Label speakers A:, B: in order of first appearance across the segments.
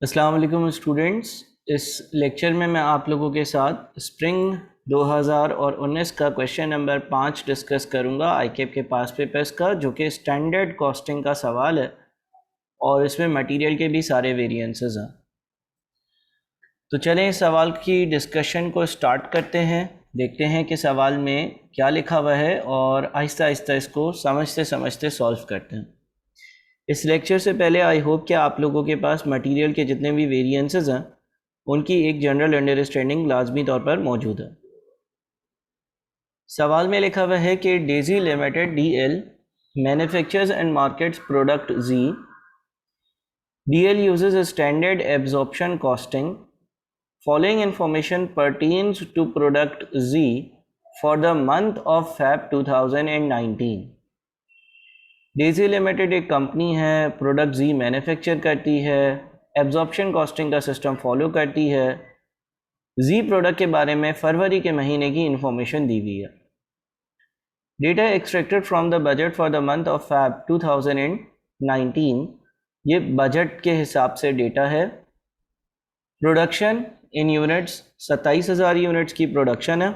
A: अस्सलाम वालेकुम स्टूडेंट्स। इस लेक्चर में मैं आप लोगों के साथ स्प्रिंग 2019 का क्वेश्चन नंबर 5 डिस्कस करूंगा आईकेप के पास पेपर्स का, जो कि स्टैंडर्ड कॉस्टिंग का सवाल है और इसमें मटेरियल के भी सारे वेरिएंसेस हैं। तो चलें इस सवाल की डिस्कशन को स्टार्ट करते हैं, देखते हैं कि सवाल में क्या लिखा हुआ है और आहिस्ता आहिस्ता इसको समझते समझते सॉल्व करते हैं। इस लेक्चर से पहले आई होप कि आप लोगों के पास मटेरियल के जितने भी वेरिएंसेस हैं उनकी एक जनरल अंडरस्टैंडिंग लाजमी तौर पर मौजूद है। सवाल में लिखा हुआ है कि Daisy limited DL manufactures and markets product G. DL uses a standard absorption costing. Following information pertains to product Z for the month of Feb 2019. Daisy limited एक कंपनी है, प्रोडक्ट जी मैन्युफैक्चर करती है, एब्जॉर्प्शन कॉस्टिंग का system follow करती है। जी product के बारे में फरवरी के महीने की इंफॉर्मेशन दी हुई है। Data extracted from the budget for the month of Feb 2019। ये बजट के हिसाब से डेटा है। प्रोडक्शन इन यूनिट्स 27,000 यूनिट्स की प्रोडक्शन है।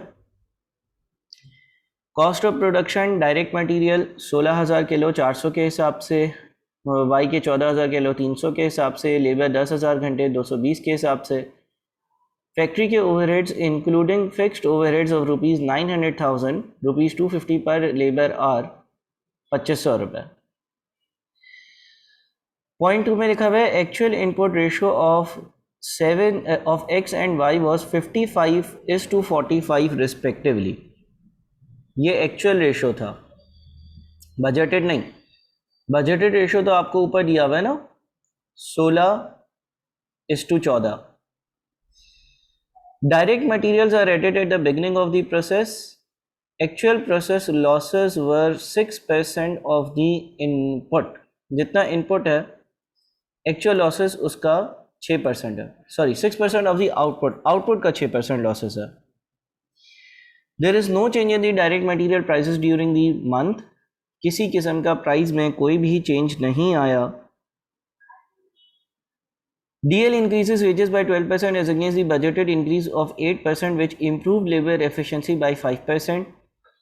A: Cost of production direct material 16,000 kilo 400 के हिसाब से, वाई के 14,000 किलो 300 के हिसाब से, लेबर 10,000 घंटे 220 के हिसाब से। फैक्ट्री के overheads including fixed overheads of rupees 900,000, rupees 250 पर लेबर आर, 2500 रुपये। पॉइंट 2 में लिखा हुआ है actual input ratio of x and y was 55:45 respectively. ये एक्चुअल रेशो था, बजटेड नहीं। बजटेड रेशो तो आपको ऊपर दिया हुआ है ना, 16:14। Direct materials are added at the beginning of the process. Actual process losses were 6% of the input. जितना इनपुट है एक्चुअल लॉसेस उसका 6% है, sorry 6% of the output, output का 6% लॉसेस है। There is no change in the direct material prices during the month. किसी किस्म का price में कोई भी चेंज नहीं आया। DL increases wages by 12% as against the budgeted increase of 8%, which improved labor efficiency by 5%.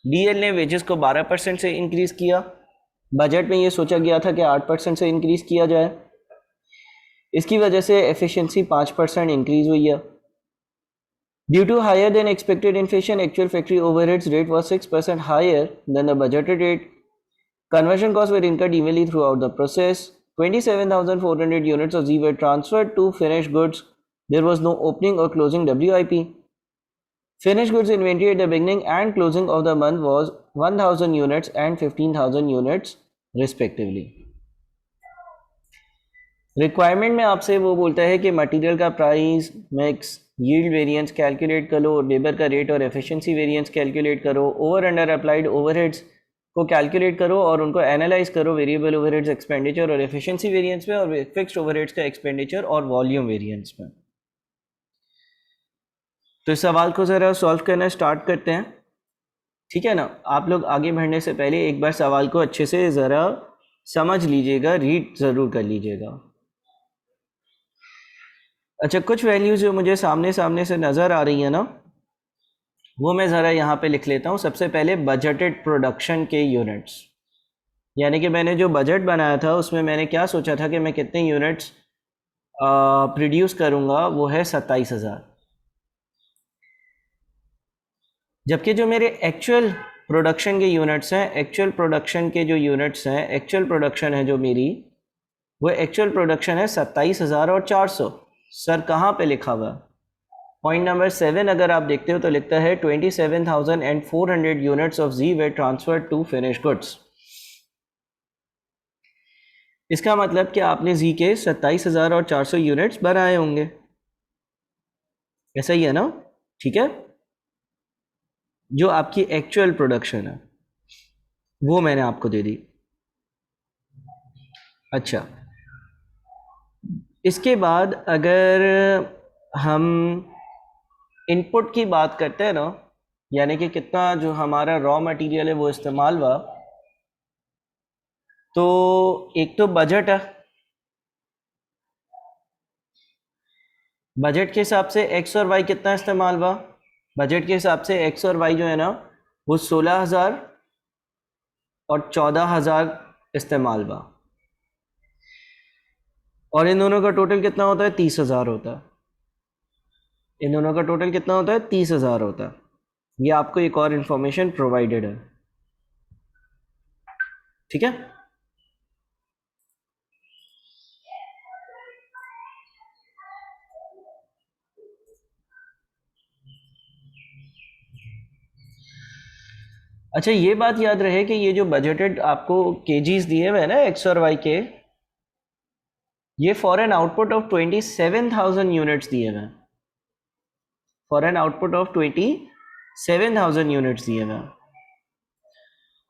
A: DL ने wages को 12% से इंक्रीज किया। बजट में ये सोचा गया था कि 8% से इंक्रीज किया जाए। इसकी वजह से एफिशिएंसी 5% इंक्रीज हुई है। Due to higher than expected inflation, actual factory overheads rate was 6% higher than the budgeted rate. Conversion costs were incurred evenly throughout the process. 27,400 units of Z were transferred to finished goods. There was no opening or closing WIP. Finished goods inventory at the beginning and closing of the month was 1,000 units and 15,000 units respectively. Requirement में आपसे वो बोलता है कि material का price, mix, yield variance calculate करो, labour का rate और एफिशिएंसी वेरिएंस कैलकुलेट करो, ओवर अंडर अप्लाइड ओवरहेड्स को कैलकुलेट करो और उनको एनालाइज करो वेरिएबल ओवरहेड्स एक्सपेंडिचर और एफिशिएंसी वेरिएंस में, और फिक्स्ड ओवरहेड्स का एक्सपेंडिचर और वॉल्यूम वेरिएंस में। तो इस सवाल को ज़रा सॉल्व करना स्टार्ट करते हैं, ठीक है ना। आप लोग आगे बढ़ने से पहले एक बार सवाल को अच्छे से ज़रा समझ लीजिएगा, रीड ज़रूर कर लीजिएगा। अच्छा, कुछ वैल्यूज़ जो मुझे सामने से नज़र आ रही है ना, वो मैं ज़रा यहाँ पे लिख लेता हूँ। सबसे पहले बजटेड प्रोडक्शन के यूनिट्स, यानी कि मैंने जो बजट बनाया था उसमें मैंने क्या सोचा था कि मैं कितने यूनिट्स प्रोड्यूस करूँगा, वो है 27,000। जबकि जो मेरे एक्चुअल प्रोडक्शन के यूनिट्स हैं, एक्चुअल प्रोडक्शन के जो यूनिट्स हैं, एक्चुअल प्रोडक्शन है जो मेरी, वो एक्चुअल प्रोडक्शन है 27,400। सर कहाँ पे लिखा हुआ? पॉइंट नंबर 7 अगर आप देखते हो तो लिखता है 27,400 units of G were transferred to finish goods. इसका मतलब कि आपने जी के 27,400 यूनिट्स बनाए होंगे, ऐसा ही है ना? ठीक है, जो आपकी एक्चुअल प्रोडक्शन है वो मैंने आपको दे दी। अच्छा, इसके बाद अगर हम इनपुट की बात करते हैं ना, यानी कि कितना जो हमारा रॉ मटेरियल है वो इस्तेमाल हुआ, तो एक तो बजट है, बजट के हिसाब से एक्स और वाई कितना इस्तेमाल हुआ? बजट के हिसाब से एक्स और वाई जो है ना वो 16,000 और 14,000 इस्तेमाल हुआ, और इन दोनों का टोटल कितना होता है? 30,000 होता है। इन दोनों का टोटल कितना होता है? 30,000 होता है। ये आपको एक और इंफॉर्मेशन प्रोवाइडेड है, ठीक है। अच्छा, ये बात याद रहे कि ये जो बजटेड आपको केजीज दिए हुए हैं ना एक्स और वाई के, ये for an output of 27,000 units दिए हुए हैं। For an output of 27,000 units दिए हुए हैं,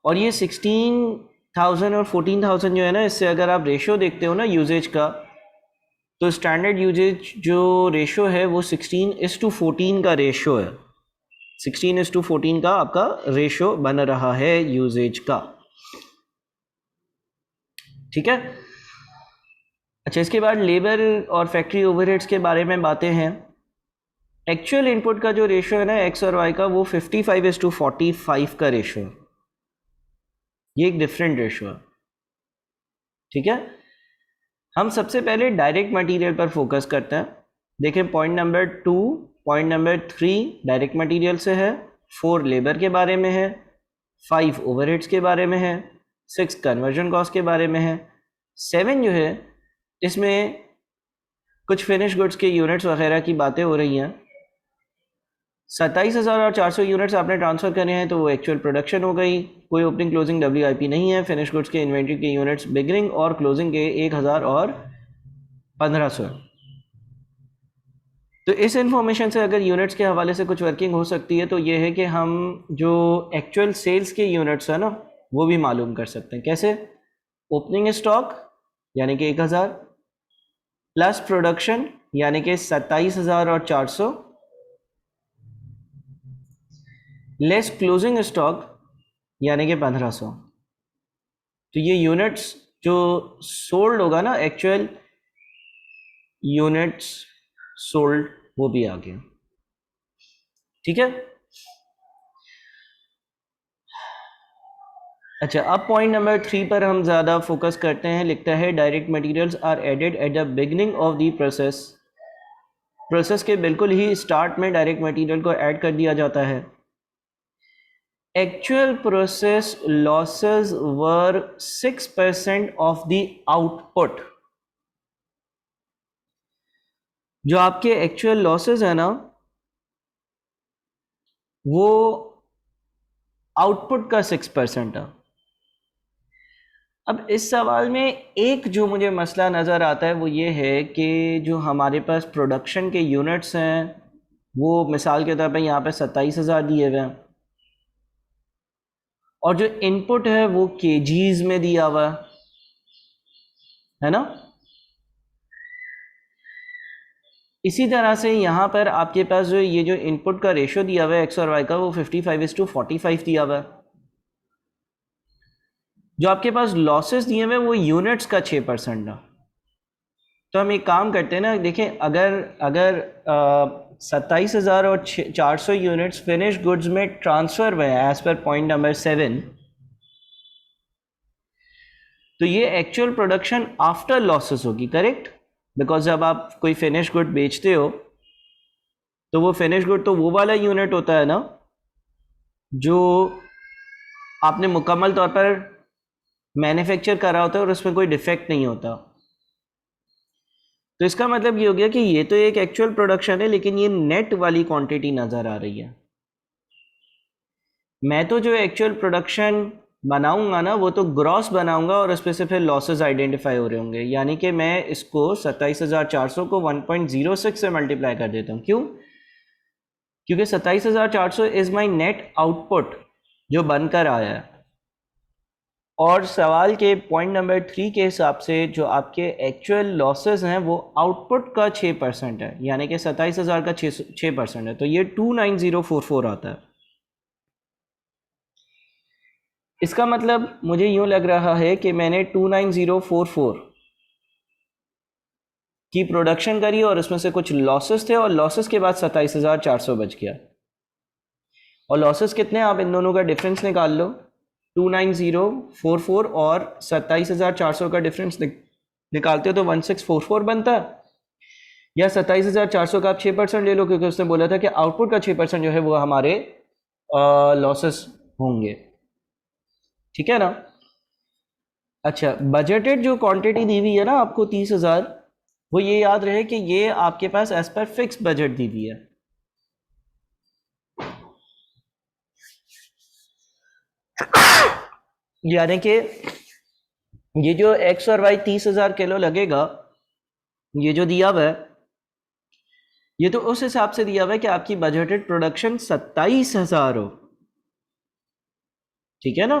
A: और ये 16,000 और 14,000 जो है ना, इससे अगर आप रेशो देखते हो ना यूजेज का, तो स्टैंडर्ड यूजेज जो रेशो है वो 16:14 का रेशो है। 16:14 का आपका रेशो बन रहा है यूजेज का, ठीक है। अच्छा, इसके बाद लेबर और फैक्ट्री ओवरहेड्स के बारे में बातें हैं। एक्चुअल इनपुट का जो रेशो है ना एक्स और वाई का, वो 55:45 का रेशो है। ये एक डिफरेंट रेशो है, ठीक है। हम सबसे पहले डायरेक्ट मटेरियल पर फोकस करते हैं। देखें, point number 2, point number 3 direct material से है, 4 लेबर के बारे में है, 5 ओवरहेड्स के बारे में है, 6 कन्वर्जन कॉस्ट के बारे में है, 7 जो है इसमें कुछ फिनिश गुड्स के यूनिट्स वगैरह की बातें हो रही हैं। 27,400 यूनिट्स आपने ट्रांसफ़र करने हैं तो वो एक्चुअल प्रोडक्शन हो गई। कोई ओपनिंग क्लोजिंग WIP नहीं है। फिनिश गुड्स के इन्वेंट्री के यूनिट्स बिगनिंग और क्लोजिंग के 1,000 और 1,500। तो इस इंफॉर्मेशन से अगर यूनिट्स के हवाले से कुछ वर्किंग हो सकती है तो ये है कि हम जो एक्चुअल सेल्स के यूनिट्स है ना वो भी मालूम कर सकते हैं। कैसे? ओपनिंग स्टॉक यानी कि 1,000 प्लस प्रोडक्शन यानी कि 27,400 लेस क्लोजिंग स्टॉक यानी कि 1,500। तो ये यूनिट्स जो सोल्ड होगा ना, एक्चुअल यूनिट्स सोल्ड, वो भी आ गया, ठीक है। अच्छा, अब पॉइंट नंबर 3 पर हम ज़्यादा फोकस करते हैं। लिखता है direct materials are added at the beginning of the process. Process के बिल्कुल ही स्टार्ट में डायरेक्ट मटेरियल को ऐड कर दिया जाता है। Actual process losses were 6% of the output. जो आपके एक्चुअल लॉसेस है ना वो आउटपुट का 6% है। अब इस सवाल में एक जो मुझे मसला नज़र आता है वो ये है कि जो हमारे पास प्रोडक्शन के यूनिट्स हैं वो मिसाल के तौर पे यहाँ पे 27,000 दिए हुए हैं, और जो इनपुट है वो केजीज में दिया हुआ है ना। इसी तरह से यहाँ पर आपके पास जो ये जो इनपुट का रेशो दिया हुआ है एक्स और वाई का, वो 55:45 दिया हुआ है। जो आपके पास लॉसेस दिए हुए वो यूनिट्स का 6% है। तो हम एक काम करते हैं ना, देखें, अगर 27,400 यूनिट्स फिनिश गुड्स में ट्रांसफ़र हुए हैं एज पर पॉइंट नंबर 7, तो ये एक्चुअल प्रोडक्शन आफ्टर लॉसेस होगी, करेक्ट। बिकॉज जब आप कोई फिनिश गुड बेचते हो तो वो फिनिश गुड तो वो वाला यूनिट होता है ना जो आपने मुकम्मल तौर पर मैन्युफैक्चर करा होता है और उसमें कोई डिफेक्ट नहीं होता। तो इसका मतलब ये हो गया कि ये तो एक एक्चुअल प्रोडक्शन है, लेकिन ये नेट वाली क्वांटिटी नज़र आ रही है। मैं तो जो एक्चुअल प्रोडक्शन बनाऊंगा ना वो तो ग्रॉस बनाऊंगा और उस पर से फिर लॉसेस आइडेंटिफाई हो रहे होंगे। यानी कि मैं इसको 27,400 को 1.06 से मल्टीप्लाई कर देता हूँ। क्यों? क्योंकि 27,400 इज़ माई नेट आउटपुट जो बनकर आया है, और सवाल के पॉइंट नंबर 3 के हिसाब से जो आपके एक्चुअल लॉसेस हैं वो आउटपुट का 6% है, यानी कि 27,000 का 6% है, तो ये 29044 आता है। इसका मतलब मुझे यूँ लग रहा है कि मैंने 29044 की प्रोडक्शन करी और उसमें से कुछ लॉसेस थे और लॉसेस के बाद 27,400 बच गया। और लॉसेस कितने, आप इन दोनों का डिफरेंस निकाल लो, 29044 और 27,400 का डिफरेंस निकालते हो तो 1644 बनता है। या 27,400 का आप 6% ले लो, क्योंकि उसने बोला था कि आउटपुट का 6% जो है वो हमारे लॉसेस होंगे, ठीक है ना। अच्छा, बजटेड जो क्वांटिटी दी हुई है ना आपको 30,000, वो ये याद रहे कि ये आपके पास एज पर फिक्स बजट दी हुई है। यानी कि ये जो एक्स और वाई 30,000 किलो लगेगा, ये जो दिया हुआ है, ये तो उस हिसाब से दिया हुआ है कि आपकी बजटेड प्रोडक्शन 27,000 हो, ठीक है ना।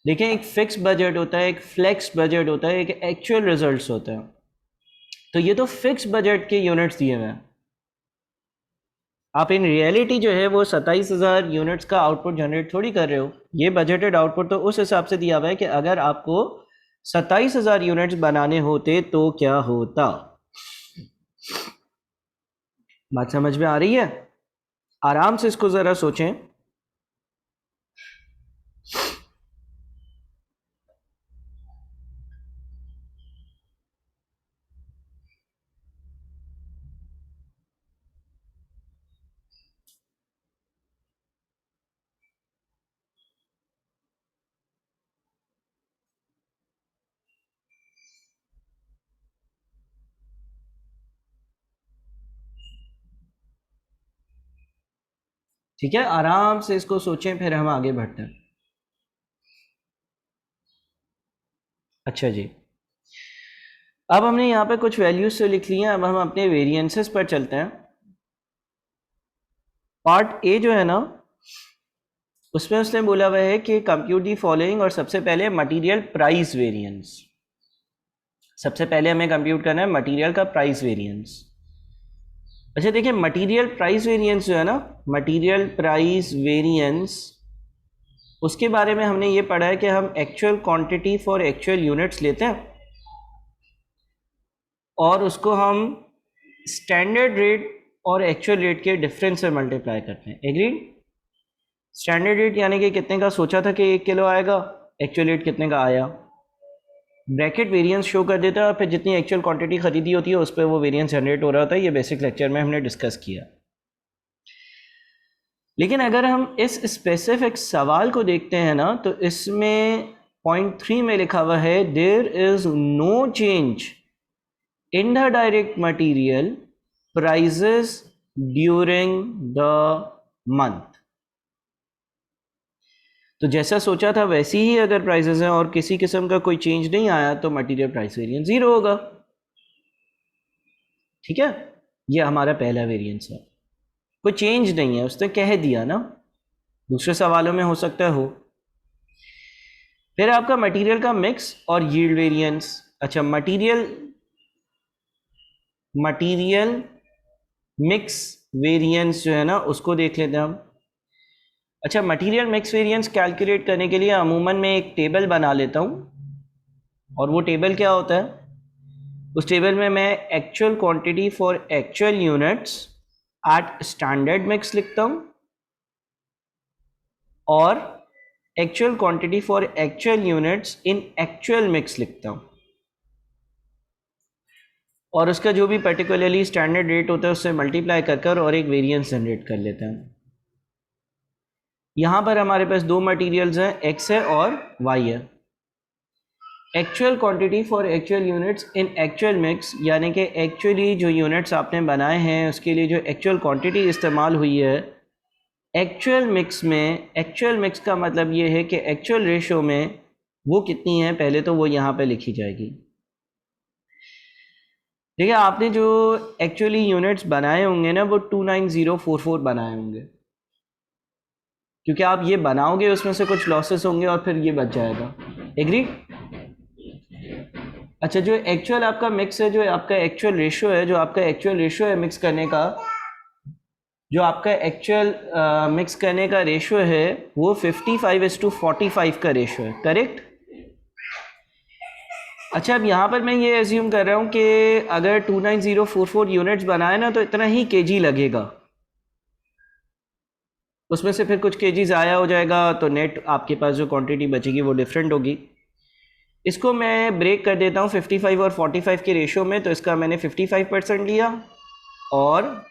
A: देखिए, एक फिक्स बजट होता है, एक फ्लेक्स बजट होता है, एक एक्चुअल रिजल्ट्स होता है। तो ये तो फिक्स बजट के यूनिट्स दिए हुए हैं। आप इन रियलिटी जो है वो 27,000 यूनिट्स का आउटपुट जनरेट थोड़ी कर रहे हो। ये बजटेड आउटपुट तो उस हिसाब से दिया हुआ है कि अगर आपको 27,000 यूनिट्स बनाने होते तो क्या होता। बात समझ में आ रही है? आराम से इसको जरा सोचें। ठीक है, आराम से इसको सोचें, फिर हम आगे बढ़ते हैं। अच्छा जी, अब हमने यहाँ पे कुछ वैल्यूज तो लिख ली हैं, अब हम अपने वेरिएंसेस पर चलते हैं। पार्ट ए जो है ना, उसमें उसने बोला हुआ है कि कंप्यूट दी फॉलोइंग, और सबसे पहले मटेरियल प्राइस वेरिएंस। सबसे पहले हमें कंप्यूट करना है मटेरियल का प्राइस वेरिएंस। अच्छा देखिए, मटेरियल प्राइस वेरिएंस जो है ना, मटेरियल प्राइस वेरिएंस, उसके बारे में हमने ये पढ़ा है कि हम actual quantity for actual units लेते हैं और उसको हम स्टैंडर्ड रेट और एक्चुअल रेट के डिफरेंस से मल्टीप्लाई करते हैं। एग्रीड? स्टैंडर्ड रेट यानी कि कितने का सोचा था कि 1 किलो आएगा, एक्चुअल रेट कितने का आया, ब्रैकेट वेरिएंस शो कर देता है, और फिर जितनी एक्चुअल क्वांटिटी खरीदी होती है उस पर वो वेरिएंस जनरेट हो रहा होता है। ये बेसिक लेक्चर में हमने डिस्कस किया। लेकिन अगर हम इस स्पेसिफिक सवाल को देखते हैं ना, तो इसमें पॉइंट 3 में लिखा हुआ है there is no change in the direct material prices during the month. तो जैसा सोचा था वैसी ही अगर प्राइसेस हैं और किसी किस्म का कोई चेंज नहीं आया तो मटेरियल प्राइस वेरिएंस 0 होगा। ठीक है, ये हमारा पहला वेरिएंस है। कोई चेंज नहीं है, उसने कह दिया ना, दूसरे सवालों में हो सकता हो। फिर आपका मटेरियल का मिक्स और यील्ड वेरिएंस। अच्छा, मटेरियल मिक्स वेरिएंस जो है ना, उसको देख लेते हैं हम। अच्छा, मटेरियल मिक्स वेरिएंस कैलकुलेट करने के लिए अमूमन मैं एक टेबल बना लेता हूँ, और वो टेबल क्या होता है, उस टेबल में मैं actual quantity for actual units at standard mix लिखता हूँ और actual quantity for actual units in actual mix लिखता हूँ, और उसका जो भी पर्टिकुलरली स्टैंडर्ड रेट होता है उससे मल्टीप्लाई कर और एक वेरिएंस जनरेट कर लेते हैं। यहाँ पर हमारे पास दो मटेरियल्स हैं, एक्स है और वाई है। Actual quantity for actual units in actual mix, यानी कि एक्चुअली जो यूनिट्स आपने बनाए हैं उसके लिए जो एक्चुअल क्वांटिटी इस्तेमाल हुई है एक्चुअल मिक्स में, एक्चुअल मिक्स का मतलब ये है कि एक्चुअल रेशो में वो कितनी है, पहले तो वो यहाँ पे लिखी जाएगी। देखिए, आपने जो एक्चुअली यूनिट्स बनाए होंगे ना, वो 29044 बनाए होंगे, क्योंकि आप ये बनाओगे उसमें से कुछ लॉसेस होंगे और फिर ये बच जाएगा। एग्री? अच्छा, जो एक्चुअल आपका मिक्स है, जो आपका एक्चुअल रेशो है, जो आपका एक्चुअल रेशो है मिक्स करने का, जो आपका एक्चुअल मिक्स करने का रेशो है वो 55:45 का रेशो है। करेक्ट? अच्छा, अब यहाँ पर मैं ये एज्यूम कर रहा हूँ कि अगर 29044 यूनिट्स बनाए ना तो इतना ही केजी लगेगा, उसमें से फिर कुछ केजी ज़ाया हो जाएगा तो नेट आपके पास जो क्वांटिटी बचेगी वो डिफरेंट होगी। इसको मैं ब्रेक कर देता हूँ 55 और 45 के रेशो में, तो इसका मैंने 55% लिया और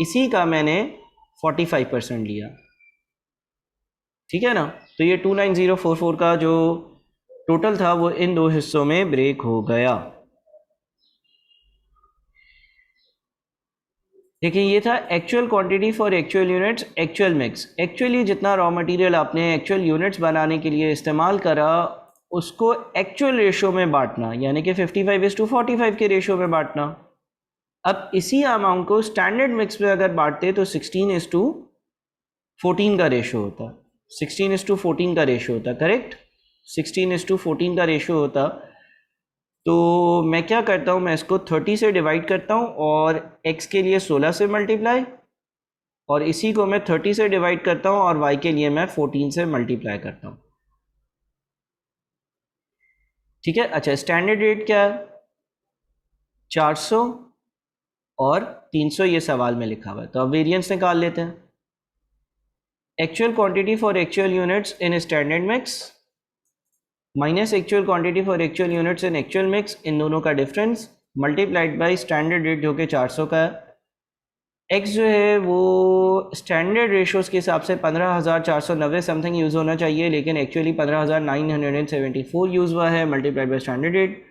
A: इसी का मैंने 45% लिया, ठीक है ना। तो ये 29044 का जो टोटल था वो इन दो हिस्सों में ब्रेक हो गया। देखिए, ये था actual quantity for actual units actual mix. Actually जितना रॉ मटेरियल आपने एक्चुअल यूनिट्स बनाने के लिए इस्तेमाल करा उसको एक्चुअल रेशो में बांटना, यानी कि 55:45 के रेशो में बांटना। अब इसी अमाउंट को स्टैंडर्ड मिक्स में अगर बांटते तो 16:14 का रेशो होता, 16:14 का रेशो होता, करेक्ट, 16:14 का रेशो होता। तो मैं क्या करता हूँ, मैं इसको 30 से डिवाइड करता हूँ और x के लिए 16 से मल्टीप्लाई, और इसी को मैं 30 से डिवाइड करता हूँ और y के लिए मैं 14 से मल्टीप्लाई करता हूँ, ठीक है। अच्छा, स्टैंडर्ड रेट क्या है, 400 और 300 ये सवाल में लिखा हुआ है, तो अब वेरिएंस निकाल लेते हैं। Actual quantity for actual units in standard mix minus actual quantity for actual units in actual mix, इन दोनों का difference multiplied by standard rate जो कि 400 का है। एक्स जो है वो स्टैंडर्ड रेशोज़ के हिसाब से 15,490 समथिंग यूज़ होना चाहिए, लेकिन एक्चुअली 15,974 यूज़ हुआ है, मल्टीप्लाइड बाय स्टैंडर्ड रेट।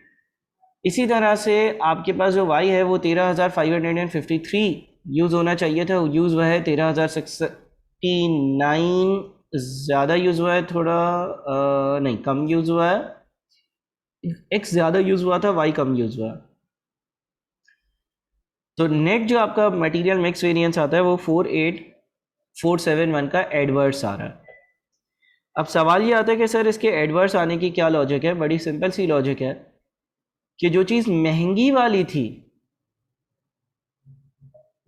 A: इसी तरह से आपके पास जो वाई है वो 13,553 यूज़ होना चाहिए था, यूज़ हुआ है 13,669, ज़्यादा यूज़ हुआ है थोड़ा, नहीं कम यूज़ हुआ है, एक्स ज़्यादा यूज़ हुआ था, वाई कम यूज़ हुआ है। तो नेट जो आपका मटेरियल मिक्स वेरिएंस आता है वो 48471 का एडवर्स आ रहा है। अब सवाल ये आता है कि सर इसके एडवर्स आने की क्या लॉजिक है। बड़ी सिंपल सी लॉजिक है कि जो चीज़ महंगी वाली थी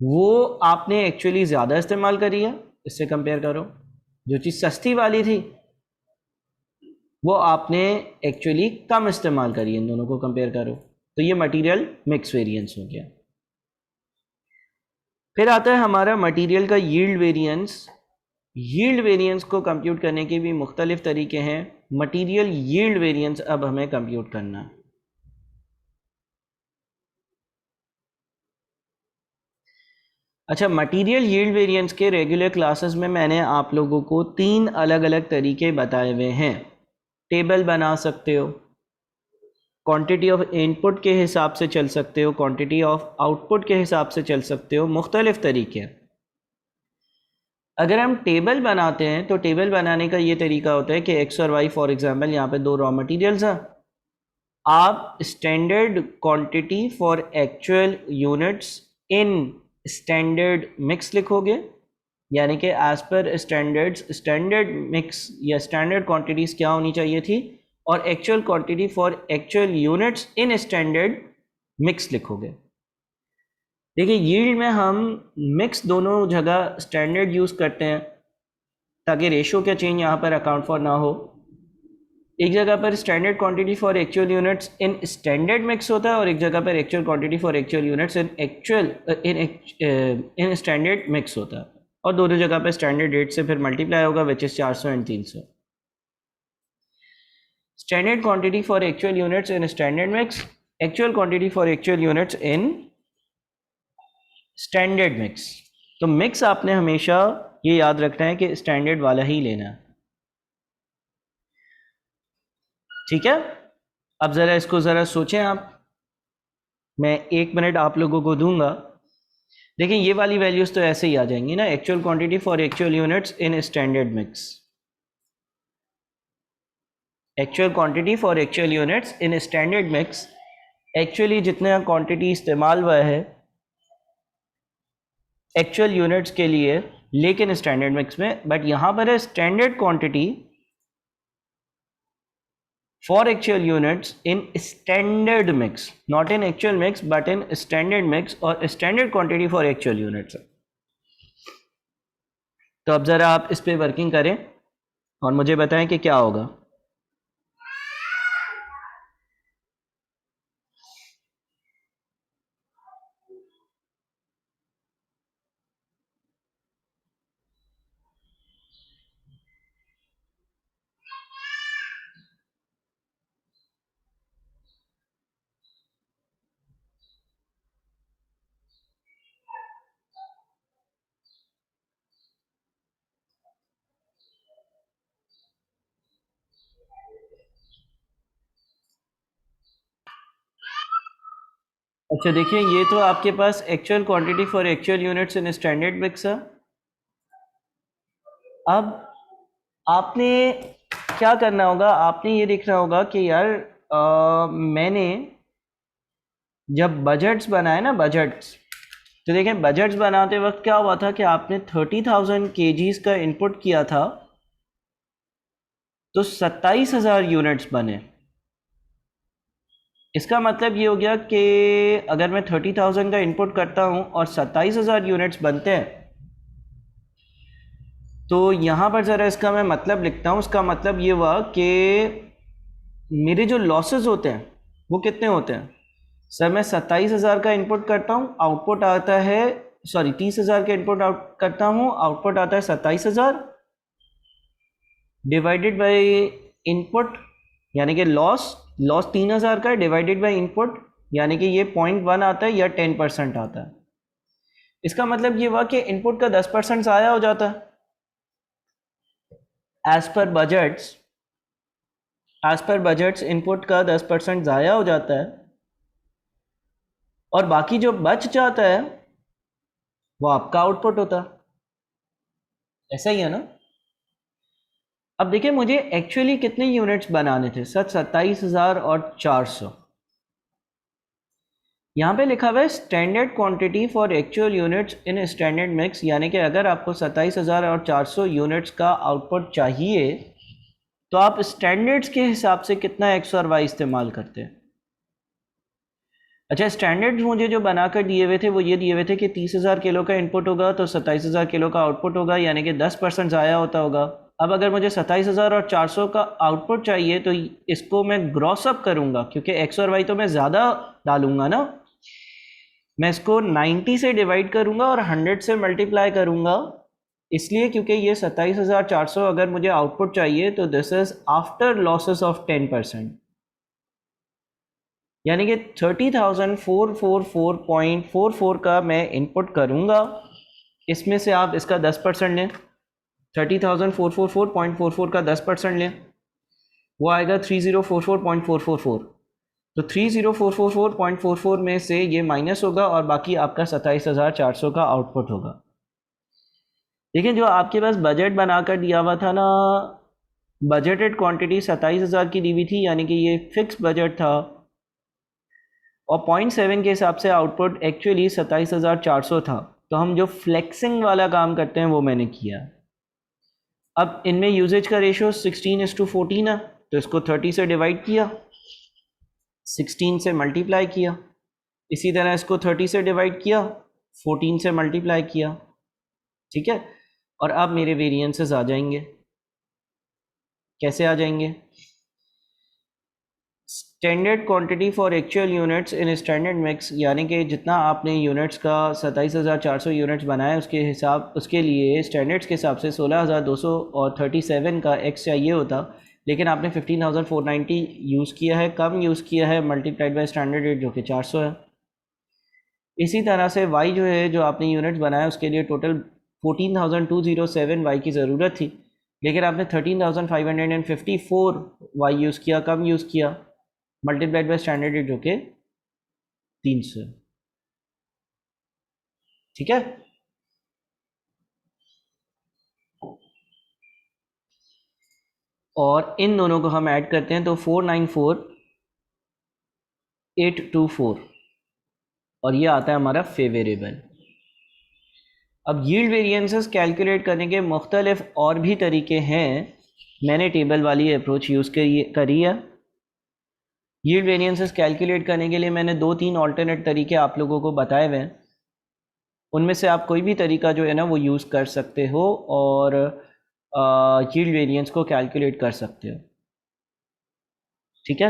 A: वो आपने एक्चुअली ज़्यादा इस्तेमाल करी है, इससे कंपेयर करो। जो चीज़ सस्ती वाली थी वो आपने एक्चुअली कम इस्तेमाल करी है, इन दोनों को कंपेयर करो। तो ये मटेरियल मिक्स वेरिएंस हो गया। फिर आता है हमारा मटेरियल का यील्ड वेरिएंस। यील्ड वेरिएंस को कंप्यूट करने के भी मुख्तलिफ तरीके हैं। मटेरियल यील्ड वेरिएंस अब हमें कंप्यूट करना है। अच्छा, मटेरियल यील्ड वेरिएंस के रेगुलर क्लासेस में मैंने आप लोगों को 3 अलग अलग तरीके बताए हुए हैं। टेबल बना सकते हो, क्वांटिटी ऑफ इनपुट के हिसाब से चल सकते हो, क्वांटिटी ऑफ आउटपुट के हिसाब से चल सकते हो, मुख्तलिफ तरीके। अगर हम टेबल बनाते हैं तो टेबल बनाने का ये तरीका होता है कि एक्स और वाई, फॉर एग्जांपल यहाँ पे दो रॉ मटेरियल्स हैं, आप standard quantity for actual units in standard mix लिखोगे, यानी कि as per standards standard mix या स्टैंडर्ड क्वांटिटीज़ क्या होनी चाहिए थी, और actual quantity for actual units in standard mix लिखोगे। देखिए, यील्ड में हम मिक्स दोनों जगह स्टैंडर्ड यूज़ करते हैं ताकि रेशो का चेंज यहाँ पर अकाउंट फॉर ना हो। एक जगह पर standard quantity for actual units in standard mix होता है और एक जगह पर actual quantity for actual units in actual in standard mix होता है, और दोनों जगह पर स्टैंडर्ड रेट से फिर मल्टीप्लाई होगा, which is 400 and 300। Standard quantity for actual units in standard mix, actual quantity for actual units in standard mix. तो मिक्स आपने हमेशा ये याद रखना है कि स्टैंडर्ड वाला ही लेना है, ठीक है। अब ज़रा इसको ज़रा सोचें आप, मैं 1 मिनट आप लोगों को दूंगा। देखिए, ये वाली वैल्यूज़ तो ऐसे ही आ जाएंगी ना, actual quantity for actual units in standard mix, actual quantity for actual units in standard mix. Actually जितना क्वांटिटी इस्तेमाल हुआ है एक्चुअल यूनिट्स के लिए लेकिन स्टैंडर्ड मिक्स में, बट यहाँ पर है standard quantity for actual units in standard mix, not in actual mix but in standard mix or standard quantity for actual units। तो अब ज़रा आप इस पे वर्किंग करें और मुझे बताएं कि क्या होगा। अच्छा देखिए, ये तो आपके पास actual quantity for actual units in standard mix है। अब आपने क्या करना होगा, आपने ये देखना होगा कि यार मैंने जब बजट्स बनाए ना, बजट्स, तो देखें बजट्स बनाते वक्त क्या हुआ था कि आपने 30,000 केजीज का इनपुट किया था, तो 27,000 यूनिट्स बने। इसका मतलब ये हो गया कि अगर मैं 30,000 का इनपुट करता हूँ और 27,000 यूनिट्स बनते हैं, तो यहाँ पर ज़रा इसका मैं मतलब लिखता हूँ। इसका मतलब ये हुआ कि मेरे जो लॉसेस होते हैं वो कितने होते हैं। सर मैं 27,000 का इनपुट करता हूँ, आउटपुट आता है, सॉरी 30,000 का इनपुट आउट करता हूँ, आउटपुट आता है 27,000, डिवाइडेड बाय इनपुट यानी कि लॉस, लॉस 3,000 का डिवाइडेड बाय इनपुट, यानी कि ये 0.1 आता है या 10% आता है। इसका मतलब ये हुआ कि इनपुट का 10% ज़ाया हो जाता है as per budgets. As per budgets input का 10% ज़ाया हो जाता है, और बाकी जो बच जाता है वो आपका आउटपुट होता है। ऐसा ही है ना। अब देखिए, मुझे एक्चुअली कितने यूनिट्स बनाने थे सर, 27,400। यहाँ पे लिखा हुआ है standard quantity for actual units in standard mix, यानी कि अगर आपको 27,400 यूनिट्स का आउटपुट चाहिए तो आप स्टैंडर्ड्स के हिसाब से कितना एक्स और वाई इस्तेमाल करते हैं। अच्छा, स्टैंडर्ड्स मुझे जो बनाकर दिए हुए थे वो ये दिए हुए थे कि 30,000 किलो का इनपुट होगा तो 27,000 किलो का आउटपुट होगा, यानी कि 10% ज़ाया होता होगा। अब अगर मुझे 27,400 का आउटपुट चाहिए तो इसको मैं ग्रॉस अप करूँगा, क्योंकि एक्स और वाई तो मैं ज़्यादा डालूंगा ना। मैं इसको 90 से डिवाइड करूँगा और 100 से मल्टीप्लाई करूँगा, इसलिए क्योंकि ये 27,400 अगर मुझे आउटपुट चाहिए तो this is after losses of 10%, यानी कि 30,444.44 का मैं इनपुट करूँगा। इसमें से आप इसका 10% लें, 30,444.44 का 10% लें, वो आएगा 30,444.444। तो 30,444.44 में से ये माइनस होगा और बाकी आपका 27,400 का आउटपुट होगा। देखिए, जो आपके पास बजट बनाकर दिया हुआ था ना, बजटेड क्वांटिटी 27,000 की दी हुई थी, यानी कि ये फिक्स बजट था, और 0.7 के हिसाब से आउटपुट एक्चुअली 27,400 था। तो हम जो फ्लेक्सिंग वाला काम करते हैं वो मैंने किया। अब इनमें यूजेज का रेशियो 16:14 है, तो इसको 30 से डिवाइड किया, 16 से मल्टीप्लाई किया, इसी तरह इसको 30 से डिवाइड किया, 14 से मल्टीप्लाई किया। ठीक है, और अब मेरे वेरिएंसेस आ जाएंगे। कैसे आ जाएंगे? Standard quantity for actual units in standard mix, यानी कि जितना आपने यूनिट्स का 27,400 यूनिट्स बनाए उसके हिसाब, उसके लिए स्टैंडर्ड्स के हिसाब से 16,237 का एक्स चाहिए होता, लेकिन आपने 15,490 यूज़ किया है, कम यूज़ किया है, मल्टीप्लाइड बाय स्टैंडर्ड रेट जो कि 400 है। इसी तरह से वाई जो है, जो आपने यूनिट्स बनाया उसके लिए टोटल 14,207 वाई की ज़रूरत थी, लेकिन आपने 13,554 वाई यूज़ किया, कम यूज़ किया, मल्टीप्लाइड बाय स्टैंडर्ड रेट जो कि 300। ठीक है। और इन दोनों को हम ऐड करते हैं तो 494,824, और ये आता है हमारा फेवरेबल। अब यील्ड वेरिएंसेस कैलकुलेट करने के मुख्तलिफ और भी तरीके हैं, मैंने टेबल वाली अप्रोच यूज़ करी है। यील्ड वेरिएंसेस कैलकुलेट करने के लिए मैंने 2-3 ऑल्टरनेट तरीके आप लोगों को बताए हुए हैं, उनमें से आप कोई भी तरीका जो है ना वो यूज़ कर सकते हो और यील्ड वेरिएंस को कैलकुलेट कर सकते हो। ठीक है।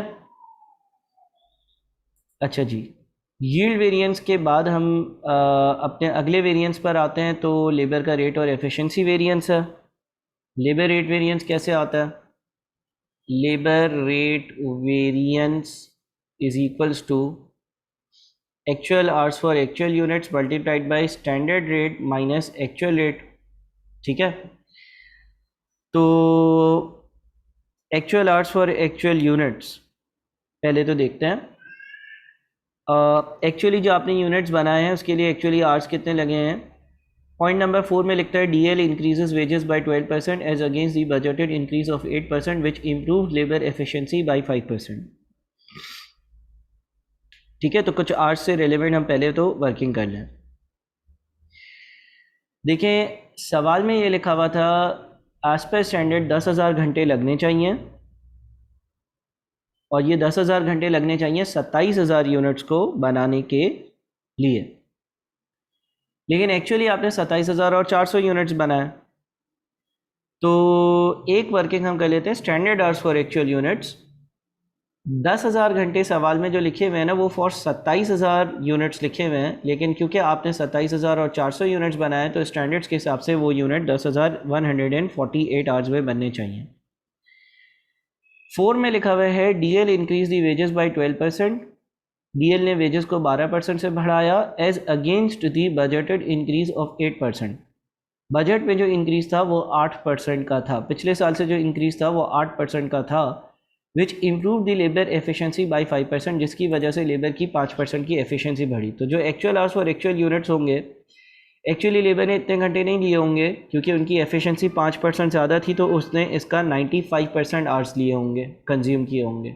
A: अच्छा जी, यील्ड वेरिएंस के बाद हम अपने अगले वेरिएंस पर आते हैं, तो लेबर का रेट और एफिशिएंसी वेरिएंस है। लेबर रेट वेरिएंस कैसे आता है? Labour rate variance is equals to actual hours for actual units multiplied by standard rate minus actual rate. ठीक है, तो actual hours for actual units पहले तो देखते हैं। एक्चुअली जो आपने यूनिट्स बनाए हैं उसके लिए एक्चुअली आवर्स कितने लगे हैं। पॉइंट नंबर 4 में लिखता है DL increases wages by 12% as against the budgeted increase of 8% which improve labour efficiency by 5%। ठीक है, तो कुछ आवर्स से रिलेवेंट हम पहले तो वर्किंग कर लें। देखें सवाल में ये लिखा हुआ था एज पर स्टैंडर्ड 10,000 घंटे लगने चाहिए और ये 10,000 घंटे लगने चाहिए 27,000 यूनिट्स को बनाने के लिए, लेकिन एक्चुअली आपने 27,000 और 400 यूनिट्स बनाए। तो एक वर्किंग हम कर लेते हैं, standard hours for actual units 10,000 घंटे सवाल में जो लिखे हुए हैं ना वो फॉर 27,000 यूनिट्स लिखे हुए हैं, लेकिन क्योंकि आपने 27,000 और 400 यूनिट्स बनाए तो स्टैंडर्ड्स के हिसाब से वो यूनिट 10,148 आवर्स में बनने चाहिए। 4 में लिखा हुआ है DL increase the wages by 12%। DL ने वेजेस को 12% से बढ़ाया as against the budgeted increase of 8%। Budget में जो इंक्रीज था वो 8% का था, पिछले साल से जो इंक्रीज था वो 8% का था, which improve the labour efficiency by 5%, जिसकी वजह से लेबर की 5% की एफिशिएंसी बढ़ी। तो जो actual hours for actual units होंगे, एक्चुअली लेबर ने इतने घंटे नहीं लिए होंगे क्योंकि उनकी एफिशिएंसी 5% ज़्यादा थी, तो उसने इसका 95% आवर्स लिए होंगे, कंज्यूम किए होंगे।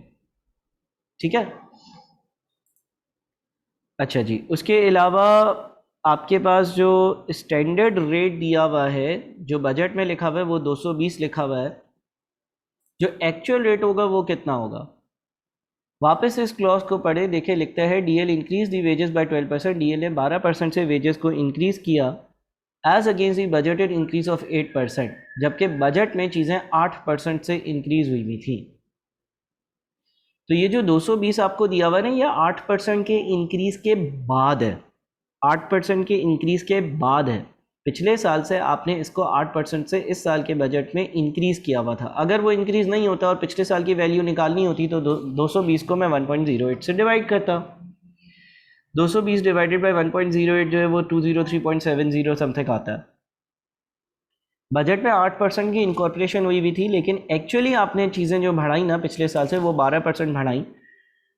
A: ठीक है, अच्छा जी, उसके अलावा आपके पास जो स्टैंडर्ड रेट दिया हुआ है, जो बजट में लिखा हुआ है वो 220 लिखा हुआ है, जो एक्चुअल रेट होगा वो कितना होगा। वापस इस क्लॉज को पढ़े, देखे लिखता है DL increase the wages by 12%। DL ने 12% से वेजेस को इंक्रीज किया as against the budgeted increase of 8%, जबकि बजट में चीज़ें 8% से इंक्रीज हुई थी। तो ये जो 220 आपको दिया हुआ है ना, ये 8% के इंक्रीज के बाद है, 8% के इंक्रीज के बाद है। पिछले साल से आपने इसको 8% से इस साल के बजट में इंक्रीज किया हुआ था। अगर वो इंक्रीज नहीं होता और पिछले साल की वैल्यू निकालनी होती तो 220 को मैं 1.08 से डिवाइड करता। 220 डिवाइडेड बाय 1.08 जो है वो 203.70 समथिंग आता है। बजट में 8% की इनकॉर्पोरेशन हुई भी थी, लेकिन एक्चुअली आपने चीज़ें जो बढ़ाई ना पिछले साल से वो 12% बढ़ाई।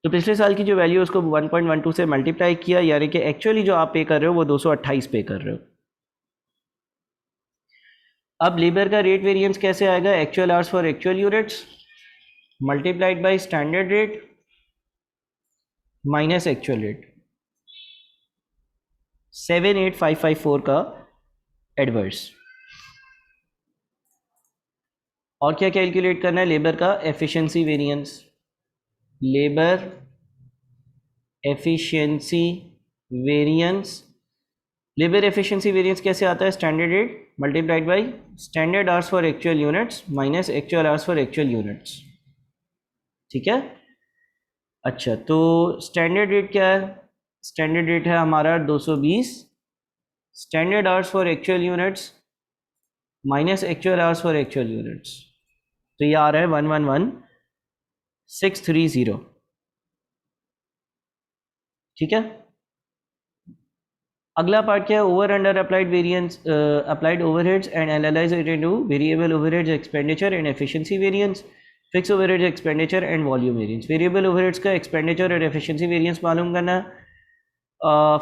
A: तो पिछले साल की जो वैल्यू उसको 1.12 से मल्टीप्लाई किया, यानी कि एक्चुअली जो आप पे कर रहे हो वो 228 पे कर रहे हो। अब लेबर का रेट वेरिएंस कैसे आएगा, actual hours for actual units multiplied by standard rate minus actual rate, 78554 का एडवर्स। और क्या कैलकुलेट करना है, लेबर का efficiency variance, labour efficiency variance. Labour efficiency variance कैसे आता है, standard rate multiplied by standard hours for actual units minus actual hours for actual units. ठीक है, अच्छा तो स्टैंडर्ड रेट क्या है, स्टैंडर्ड रेट है हमारा 220, standard hours for actual units minus actual hours for actual units, तो ये आ रहा है 111,630। ठीक है, अगला पार्ट क्या है, over under applied variance, applied overheads and analyze it into variable overheads expenditure and efficiency variance, fix overheads expenditure and volume variance. Variable overheads का एक्सपेंडिचर और एफिशिएंसी वेरिएंस मालूम करना है।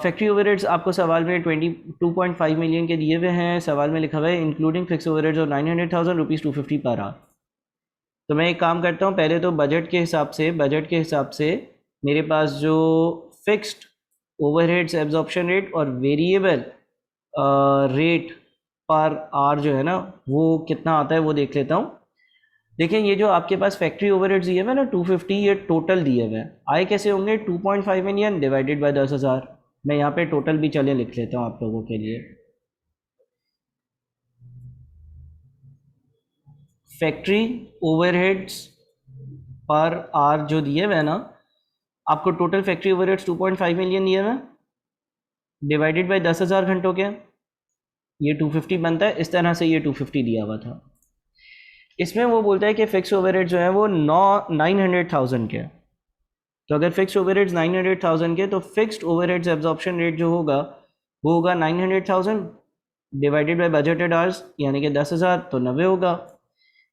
A: फैक्ट्री ओवरहेड्स आपको सवाल में 22.5 मिलियन के दिए हुए हैं, सवाल में लिखा हुआ है इंक्लूडिंग फिक्स ओवरहेड्स और 900,000 रुपीज़ 250 पर आवर। तो मैं एक काम करता हूँ, पहले तो बजट के हिसाब से मेरे पास जो फिक्स्ड ओवरहेड्स एब्जॉर्प्शन रेट और वेरिएबल रेट पर आवर जो है ना वो कितना आता है वो देख लेता हूँ। देखें ये जो आपके पास फैक्ट्री ओवरहेड्स दिए हुए हैं ना 250, ये टोटल दिए हुए हैं, आए कैसे होंगे 2.5 मिलियन डिवाइडेड बाय 10,000। मैं यहाँ पे टोटल भी चले लिख लेता हूँ आप लोगों के लिए। फैक्ट्री ओवरहेड्स पर आर जो दिए हुए हैं ना, आपको टोटल फैक्ट्री ओवरहेड्स 2.5 मिलियन दिए हुए हैं डिवाइडेड बाय 10,000 घंटों के, ये 250 बनता है। इस तरह से ये 250 दिया हुआ था। इसमें वो बोलता है कि फिक्स ओवरहेड जो है वो 900,000 के, तो अगर फिक्स ओवरहेड्स 900,000 के तो फिक्स्ड ओवरहेड्स एब्जॉर्प्शन रेट जो होगा वो होगा 900,000 डिवाइडेड बाय बजटेड आवर्स, यानी कि 10,000 तो 90 होगा,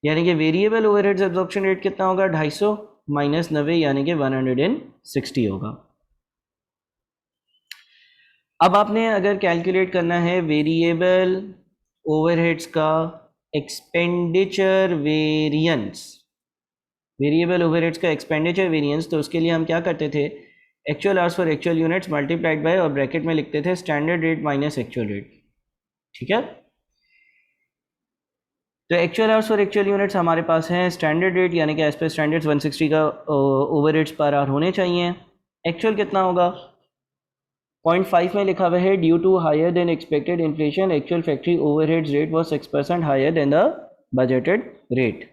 A: यानी कि वेरिएबल ओवरहेड्स एब्जॉर्प्शन रेट कितना होगा 250 माइनस 90 यानी कि 160 होगा। अब आपने अगर कैलकुलेट करना है वेरिएबल ओवरहेड्स का एक्सपेंडिचर वेरिएंस, वेरिएबल ओवरहेड्स का एक्सपेंडिचर वेरिएंस, तो उसके लिए हम क्या करते थे, actual hours for actual units multiplied bye और ब्रैकेट में लिखते थे standard rate minus actual rate. ठीक है, तो actual hours for actual units हमारे पास हैं स्टैंडर्ड रेट यानी कि एज पर स्टैंडर्ड्स 160 का ओवरहेड्स पर आवर होने चाहिए। एक्चुअल कितना होगा, 0.5 में लिखा हुआ है due to higher than expected inflation actual factory overheads rate was 6% higher than the budgeted rate.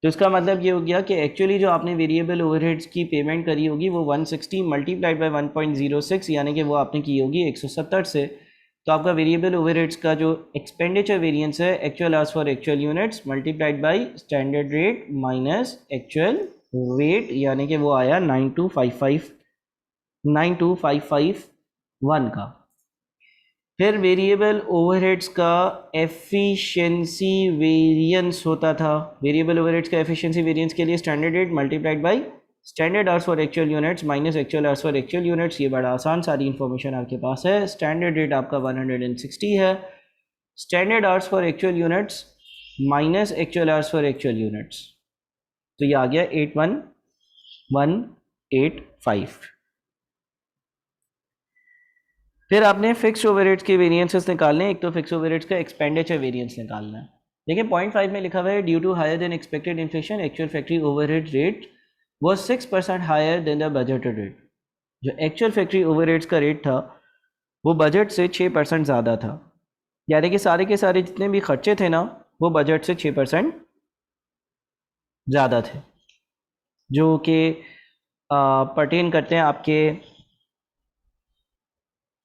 A: तो इसका मतलब ये हो गया कि एक्चुअली जो आपने वेरिएबल ओवरहेड्स की पेमेंट करी होगी वो 160 मल्टीप्लाइड बाय 1.06 यानी कि वो आपने की होगी 170 से। तो आपका वेरिएबल ओवरहेड्स का जो एक्सपेंडिचर वेरिएंस है actual hours for actual units multiplied by standard rate minus actual rate यानी कि वो आया 92551 का। फिर वेरिएबल ओवरहेड्स का एफिशिएंसी वेरिएंस होता था। वेरिएबल ओवरहेड्स का एफिशिएंसी वेरिएंस के लिए standard rate multiplied by standard hours for actual units minus actual hours for actual units. ये बड़ा आसान, सारी इन्फॉर्मेशन आपके पास है। स्टैंडर्ड रेट आपका 160 है, standard hours for actual units minus actual hours for actual units, तो ये आ गया 81185। फिर आपने फिक्स्ड ओवरहेड्स के वेरिएंसेस निकालने हैं। एक तो फिक्स्ड ओवरहेड्स का एक्सपेंडिचर वेरिएंस निकालना है। देखिए 0.5 में लिखा हुआ है due to higher than expected inflation actual factory overhead rate was 6% higher than the budgeted rate. जो एक्चुअल फैक्ट्री ओवरहेड्स का रेट था वो बजट से 6% ज़्यादा था, यानी कि सारे के सारे जितने भी खर्चे थे ना वो बजट से 6% ज़्यादा थे, जो कि पर्टेन करते हैं आपके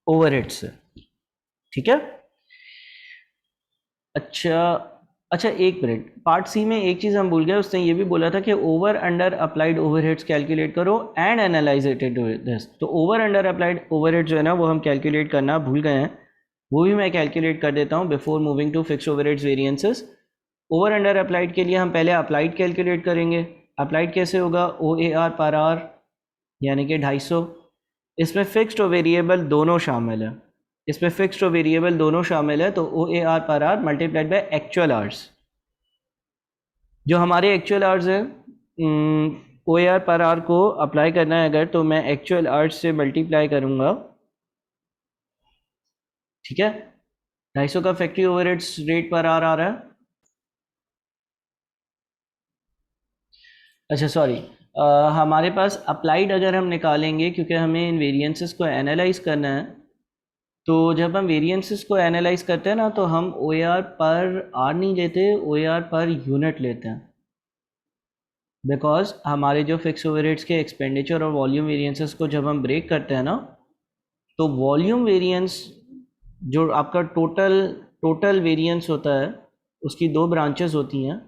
A: ओवरहेड से। ठीक है, अच्छा एक मिनट, पार्ट सी में एक चीज़ हम भूल गए, उसने ये भी बोला था कि over under applied overheads calculate करो and analyze it into this. तो ओवर अंडर अप्लाइड ओवरहेड जो है ना वो हम कैलकुलेट करना भूल गए हैं, वो भी मैं कैलकुलेट कर देता हूँ before moving to fixed overheads variances. Over under applied के लिए हम पहले अप्लाइड कैलकुलेट करेंगे। अप्लाइड कैसे होगा, OAR पर आवर यानी कि 250। इसमें फिक्स्ड और वेरिएबल दोनों शामिल है, इसमें फिक्स्ड और वेरिएबल दोनों शामिल है। तो OAR per hour multiplied by actual hours, जो हमारे एक्चुअल आवर्स है OAR पर आवर को अप्लाई करना है अगर, तो मैं एक्चुअल आवर्स से मल्टीप्लाई करूंगा। ठीक है, 250 का factory overheads rate per hour आ रहा है। अच्छा सॉरी, हमारे पास अप्लाइड अगर हम निकालेंगे, क्योंकि हमें इन वेरिएंसेस को एनालाइज करना है, तो जब हम वेरिएंसेस को एनालाइज करते हैं ना तो हम OAR पर आर नहीं लेते, OAR पर यूनिट लेते हैं। बिकॉज हमारे जो फिक्स ओवरहेड्स के एक्सपेंडिचर और वॉल्यूम वेरिएंसेस को जब हम ब्रेक करते हैं ना, तो वॉल्यूम वेरिएंस जो आपका टोटल वेरिएंस होता है उसकी दो ब्रांचेस होती हैं।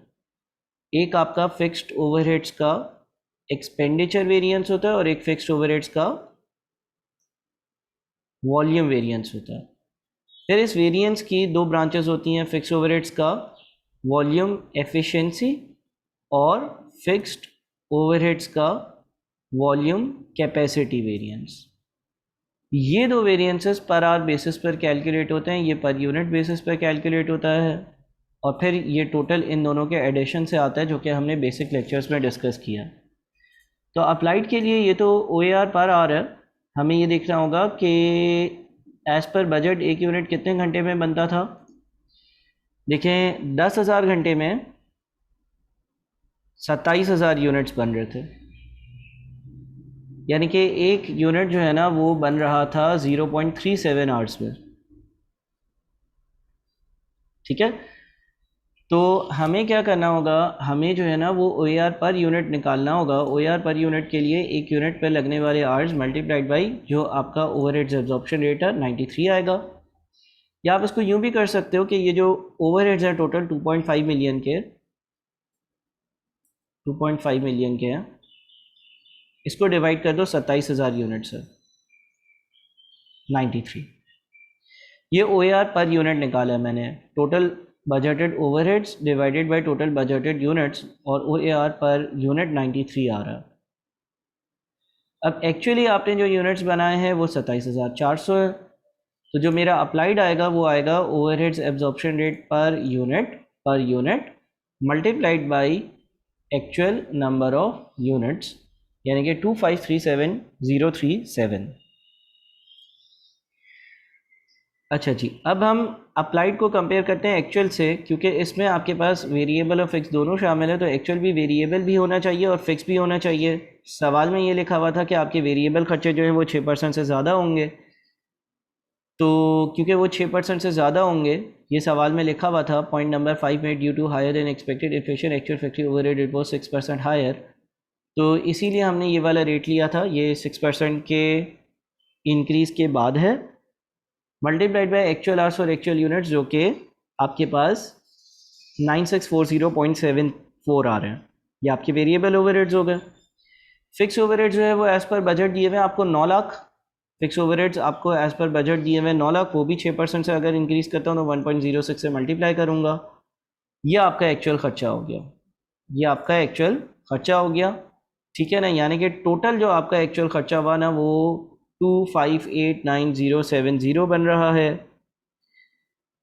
A: एक आपका फिक्स्ड ओवरहेड्स का एक्सपेंडिचर वेरिएंस होता है और एक फिक्स्ड ओवरहेड्स का वॉल्यूम वेरिएंस होता है। फिर इस वेरिएंस की दो ब्रांचेस होती हैं, फिक्स्ड ओवरहेड्स का वॉल्यूम एफिशिएंसी और फिक्स्ड ओवरहेड्स का वॉल्यूम कैपेसिटी वेरिएंस। ये दो वेरिएंसेस पर आवर बेसिस पर कैलकुलेट होते हैं, ये पर यूनिट बेसिस पर कैलकुलेट होता है, और फिर ये टोटल इन दोनों के एडिशन से आता है, जो कि हमने बेसिक लेक्चर्स में डिस्कस किया। तो अप्लाइड के लिए ये तो OAR पर आवर है, हमें ये देखना होगा कि एज़ पर बजट एक यूनिट कितने घंटे में बनता था। देखें 10,000 घंटे में 27,000 यूनिट्स बन रहे थे, यानी कि एक यूनिट जो है ना वो बन रहा था 0.37 आवर्स में। ठीक है, तो हमें क्या करना होगा, हमें जो है ना वो OAR पर यूनिट निकालना होगा। OAR पर यूनिट के लिए एक यूनिट पर लगने वाले आवर्स मल्टीप्लाइड बाई जो आपका ओवरहेड्स एब्जॉर्प्शन रेट है 93 आएगा। या आप इसको यूँ भी कर सकते हो कि ये जो ओवरहेड्स हैं टोटल 2.5 मिलियन के 2.5 मिलियन के हैं, इसको डिवाइड कर दो 27,000 यूनिट से 93। ये OAR पर यूनिट निकाला है मैंने, total budgeted overheads divided by total budgeted units, और OAR पर यूनिट 93 आ रहा है। अब एक्चुअली आपने जो यूनिट्स बनाए हैं वो 27,400 है, तो जो मेरा अप्लाइड आएगा वो आएगा overheads absorption rate per unit multiplied by actual number of units, यानी कि 2537037। अच्छा जी, अब हम अप्लाइड को कंपेयर करते हैं एक्चुअल से, क्योंकि इसमें आपके पास वेरिएबल और फिक्स दोनों शामिल है, तो एक्चुअल भी वेरिएबल भी होना चाहिए और फिक्स भी होना चाहिए। सवाल में ये लिखा हुआ था कि आपके वेरिएबल खर्चे जो हैं वो 6% से ज़्यादा होंगे, तो क्योंकि वो 6% से ज़्यादा होंगे, ये सवाल में लिखा हुआ था पॉइंट नंबर 5 में, due to higher than expected inflation actual factory overhead it was 6% higher, तो इसीलिए हमने ये वाला रेट लिया था। ये 6% के इंक्रीज़ के बाद है, मल्टीप्लाइड बाय एक्चुअल आवर्स और एक्चुअल यूनिट्स, जो कि आपके पास 9640.74 आ रहे हैं। ये आपके वेरिएबल ओवरहेड्स हो गए। फिक्स ओवरहेड्स जो है वो एज़ पर बजट दिए हुए आपको 9 लाख। फिक्स ओवरहेड्स आपको एज़ पर बजट दिए हुए 9 लाख, वो भी 6% से अगर इंक्रीज़ करता हूँ तो 1.06 से मल्टीप्लाई करूँगा। ये आपका एक्चुअल ख़र्चा हो गया, ये आपका एक्चुअल ख़र्चा हो गया, ठीक है ना। यानी कि टोटल जो आपका एक्चुअल ख़र्चा हुआ ना वो 2589,070 बन रहा है।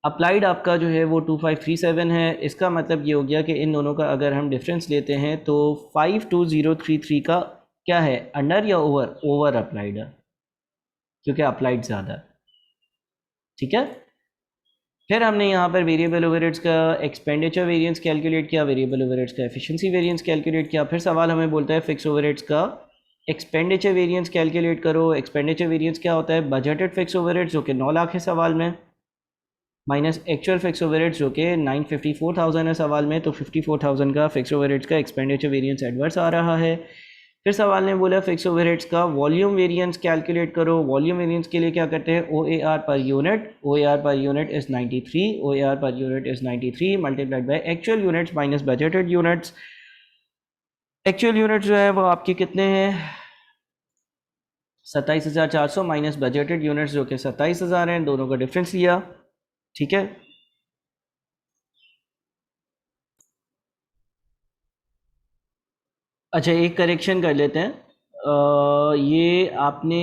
A: अप्लाइड आपका जो है वो 2537 है। इसका मतलब ये हो गया कि इन दोनों का अगर हम डिफरेंस लेते हैं तो 52033 का क्या है, अंडर या ओवर अप्लाइड है, क्योंकि अप्लाइड ज़्यादा है, ठीक है। फिर हमने यहाँ पर वेरिएबल ओवरहेड्स का एक्सपेंडिचर वेरिएंस कैलकुलेट किया, वेरिएबल ओवरहेड्स का एफिशिएंसी वेरिएंस कैलकुलेट किया। फिर सवाल हमें बोलता है फिक्स ओवरहेड्स का एक्सपेंडिचर वेरिएंस कैलकुलेट करो। एक्सपेंडिचर वेरिएंस क्या होता है, बजटेड फिक्स ओवरहेड्स जो कि 9 लाख है सवाल में, माइनस एक्चुअल फिक्स ओवरहेड्स जो कि 954,000 है सवाल में, तो 54,000 का फिक्स ओवरहेड्स का एक्सपेंडिचर वेरिएंस एडवर्स आ रहा है। फिर सवाल ने बोला फिक्स ओवरहेड्स का वॉल्यूम वेरिएंस कैलकुलेट करो। वॉल्यूम वेरिएंस के लिए क्या करते हैं, OAR पर यूनिट, OAR पर यूनिट इज़ 93, OAR पर unit is 93 multiplied by actual units minus budgeted units. Actual units जो है वो आपके कितने हैं, 27,400 माइनस बजटेड यूनिट्स जो कि 27,000 हैं, दोनों का डिफरेंस लिया, ठीक है। अच्छा, एक करेक्शन कर लेते हैं। ये आपने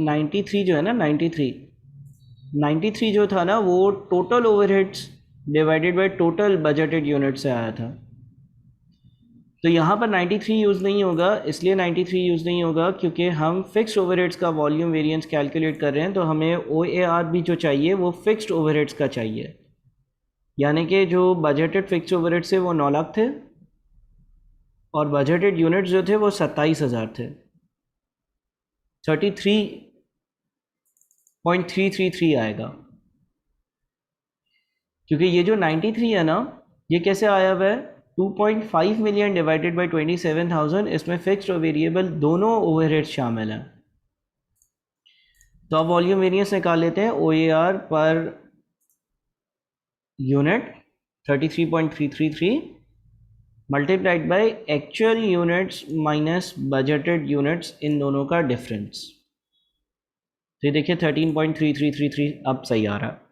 A: 93 जो है ना, 93 जो था ना वो total overheads divided by total budgeted unit से आया था, तो यहाँ पर 93 यूज़ नहीं होगा। इसलिए 93 यूज़ नहीं होगा क्योंकि हम फिक्स्ड ओवरहेड्स का वॉल्यूम वेरिएंस कैलकुलेट कर रहे हैं, तो हमें OAR भी जो चाहिए वो फिक्स्ड ओवरहेड्स का चाहिए। यानी कि जो बजटेड फिक्स्ड ओवरहेड्स थे वो 9 लाख थे और बजटेड यूनिट्स जो थे वो 27,000 थे, 33.333 आएगा। क्योंकि ये जो 93 है ना, ये कैसे आया हुआ है, 2.5 मिलियन डिवाइडेड बाई 27,000, इसमें फिक्स्ड और वेरिएबल दोनों ओवरहेड्स शामिल हैं। तो अब वॉल्यूम वेरिएंस निकाल लेते हैं। OAR पर unit 33.333 multiplied by actual units minus budgeted units, इन दोनों का डिफरेंस। तो ये देखिए 13.3333 अब सही आ रहा है।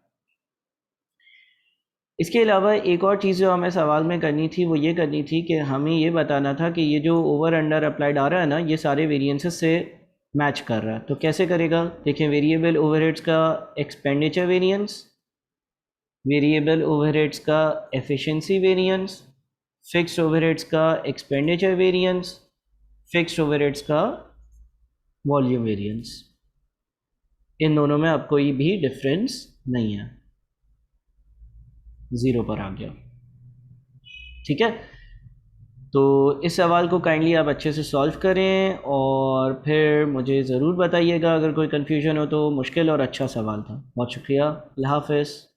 A: इसके अलावा एक और चीज़ जो हमें सवाल में करनी थी वो ये करनी थी कि हमें ये बताना था कि ये जो ओवर अंडर अप्लाइड आ रहा है ना, ये सारे वेरिएंसेस से मैच कर रहा है। तो कैसे करेगा, देखें, वेरिएबल ओवरहेड्स का एक्सपेंडिचर वेरिएंस, वेरिएबल ओवरहेड्स का एफिशिएंसी वेरिएंस, फिक्स्ड ओवरहेड्स का एक्सपेंडिचर वेरिएंस, फिक्स्ड ओवरहेड्स का वॉल्यूम वेरिएंस, इन दोनों में अब कोई भी डिफरेंस नहीं है, 0 पर आ गया, ठीक है। तो इस सवाल को काइंडली आप अच्छे से सॉल्व करें और फिर मुझे ज़रूर बताइएगा अगर कोई कन्फ्यूजन हो तो। मुश्किल और अच्छा सवाल था। बहुत शुक्रिया, अल्लाह हाफ़िज़।